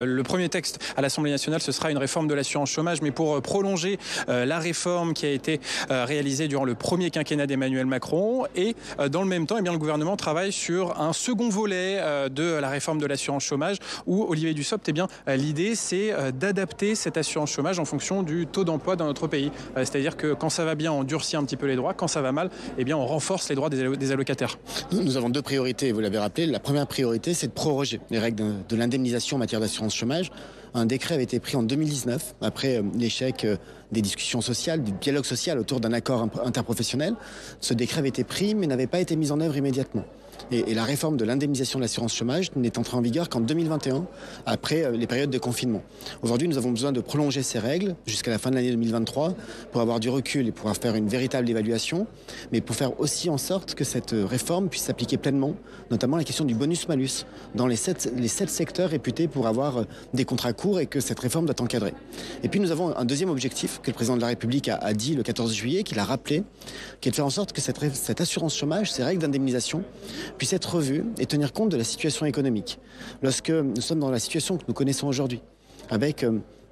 Le premier texte à l'Assemblée nationale, ce sera une réforme de l'assurance chômage, mais pour prolonger la réforme qui a été réalisée durant le premier quinquennat d'Emmanuel Macron. Et dans le même temps, le gouvernement travaille sur un second volet de la réforme de l'assurance chômage, où Olivier Dussopt, l'idée c'est d'adapter cette assurance chômage en fonction du taux d'emploi dans notre pays. C'est-à-dire que quand ça va bien, on durcit un petit peu les droits, quand ça va mal, on renforce les droits des allocataires. Nous avons deux priorités, vous l'avez rappelé. La première priorité, c'est de proroger les règles de l'indemnisation en matière d'assurance chômage. Un décret avait été pris en 2019, après l'échec des discussions sociales, du dialogue social autour d'un accord interprofessionnel. Ce décret avait été pris, mais n'avait pas été mis en œuvre immédiatement. Et la réforme de l'indemnisation de l'assurance chômage n'est entrée en vigueur qu'en 2021, après les périodes de confinement. Aujourd'hui, nous avons besoin de prolonger ces règles jusqu'à la fin de l'année 2023 pour avoir du recul et pouvoir faire une véritable évaluation, mais pour faire aussi en sorte que cette réforme puisse s'appliquer pleinement, notamment la question du bonus-malus, dans les sept secteurs réputés pour avoir des contrats courts et que cette réforme doit encadrer. Et puis nous avons un deuxième objectif que le président de la République a dit le 14 juillet, qu'il a rappelé, qui est de faire en sorte que cette assurance chômage, ces règles d'indemnisation, puisse être revue et tenir compte de la situation économique. Lorsque nous sommes dans la situation que nous connaissons aujourd'hui, avec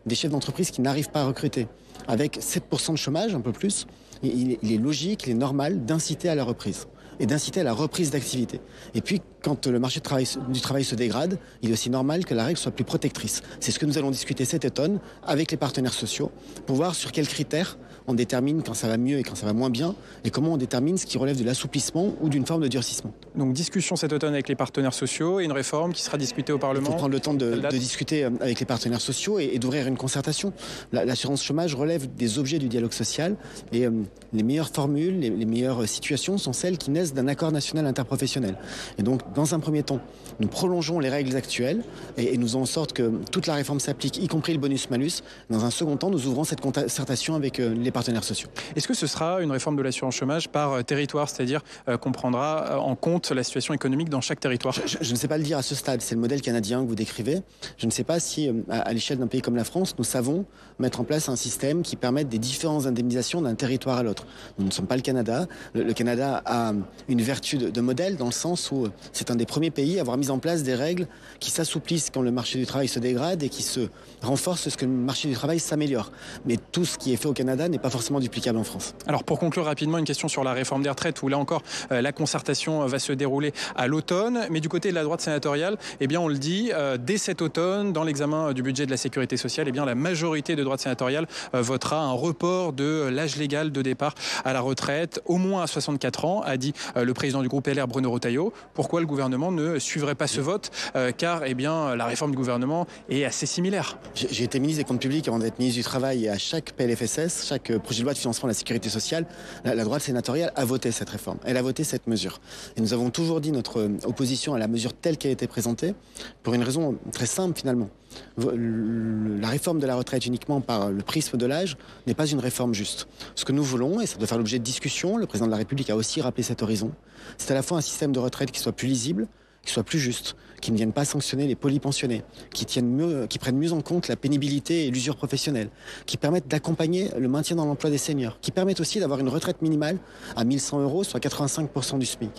des chefs d'entreprise qui n'arrivent pas à recruter, avec 7% de chômage, un peu plus, il est logique, il est normal d'inciter à la reprise et d'inciter à la reprise d'activité. Et puis, quand le marché du travail se dégrade, il est aussi normal que la règle soit plus protectrice. C'est ce que nous allons discuter cet automne avec les partenaires sociaux pour voir sur quels critères on détermine quand ça va mieux et quand ça va moins bien et comment on détermine ce qui relève de l'assouplissement ou d'une forme de durcissement. Donc discussion cet automne avec les partenaires sociaux et une réforme qui sera discutée au Parlement. Il faut prendre le temps de discuter avec les partenaires sociaux et d'ouvrir une concertation. L'assurance chômage relève des objets du dialogue social et les meilleures formules, les meilleures situations sont celles qui naissent d'un accord national interprofessionnel. Et donc, dans un premier temps, nous prolongeons les règles actuelles et nous faisons en sorte que toute la réforme s'applique, y compris le bonus-malus. Dans un second temps, nous ouvrons cette concertation avec les partenaires sociaux. Est-ce que ce sera une réforme de l'assurance chômage par territoire, c'est-à-dire qu'on prendra en compte la situation économique dans chaque territoire? Je ne sais pas le dire à ce stade, c'est le modèle canadien que vous décrivez. Je ne sais pas si, à l'échelle d'un pays comme la France, nous savons mettre en place un système qui permette des différentes indemnisations d'un territoire à l'autre. Nous ne sommes pas le Canada. Le Canada a une vertu de modèle dans le sens où c'est un des premiers pays à avoir mis en place des règles qui s'assouplissent quand le marché du travail se dégrade et qui se renforcent lorsque le marché du travail s'améliore. Mais tout ce qui est fait au Canada n'est pas forcément duplicable en France. Alors pour conclure rapidement, une question sur la réforme des retraites où là encore la concertation va se dérouler à l'automne. Mais du côté de la droite sénatoriale, on le dit, dès cet automne, dans l'examen du budget de la sécurité sociale, la majorité de droite sénatoriale votera un report de l'âge légal de départ à la retraite, au moins à 64 ans, a dit le président du groupe LR, Bruno Retailleau. Pourquoi le gouvernement ne suivrait pas ce vote? Car la réforme du gouvernement est assez similaire. J'ai été ministre des Comptes publics avant d'être ministre du Travail et à chaque PLFSS, chaque projet de loi de financement de la sécurité sociale, la droite sénatoriale a voté cette réforme. Elle a voté cette mesure. Et nous avons toujours dit notre opposition à la mesure telle qu'elle a été présentée pour une raison très simple finalement. La réforme de la retraite uniquement par le prisme de l'âge n'est pas une réforme juste. Ce que nous voulons, et ça doit faire l'objet de discussion, le président de la République a aussi rappelé cet horizon, c'est à la fois un système de retraite qui soit plus lisible, qui soit plus juste, qui ne vienne pas sanctionner les polypensionnés, qui prennent mieux en compte la pénibilité et l'usure professionnelle, qui permettent d'accompagner le maintien dans l'emploi des seniors, qui permettent aussi d'avoir une retraite minimale à 1 100 €, soit 85% du SMIC.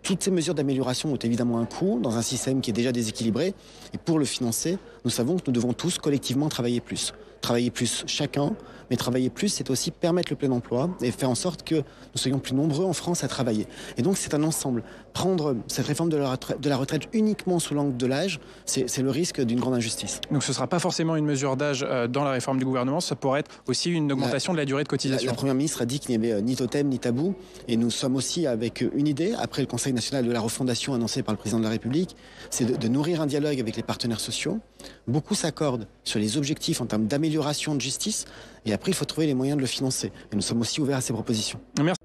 Toutes ces mesures d'amélioration ont évidemment un coût dans un système qui est déjà déséquilibré. Et pour le financer, nous savons que nous devons tous collectivement travailler plus. Travailler plus chacun, mais travailler plus, c'est aussi permettre le plein emploi et faire en sorte que nous soyons plus nombreux en France à travailler. Et donc c'est un ensemble. Prendre cette réforme de la retraite uniquement sous l'angle de l'âge, c'est le risque d'une grande injustice. Donc ce ne sera pas forcément une mesure d'âge dans la réforme du gouvernement, ça pourrait être aussi une augmentation de la durée de cotisation. La Première ministre a dit qu'il n'y avait ni totem ni tabou. Et nous sommes aussi avec une idée, après le Conseil national de la refondation annoncé par le président de la République, c'est de nourrir un dialogue avec les partenaires sociaux. Beaucoup s'accordent sur les objectifs en termes d'amélioration de justice. Et après, il faut trouver les moyens de le financer. Et nous sommes aussi ouverts à ces propositions. Merci.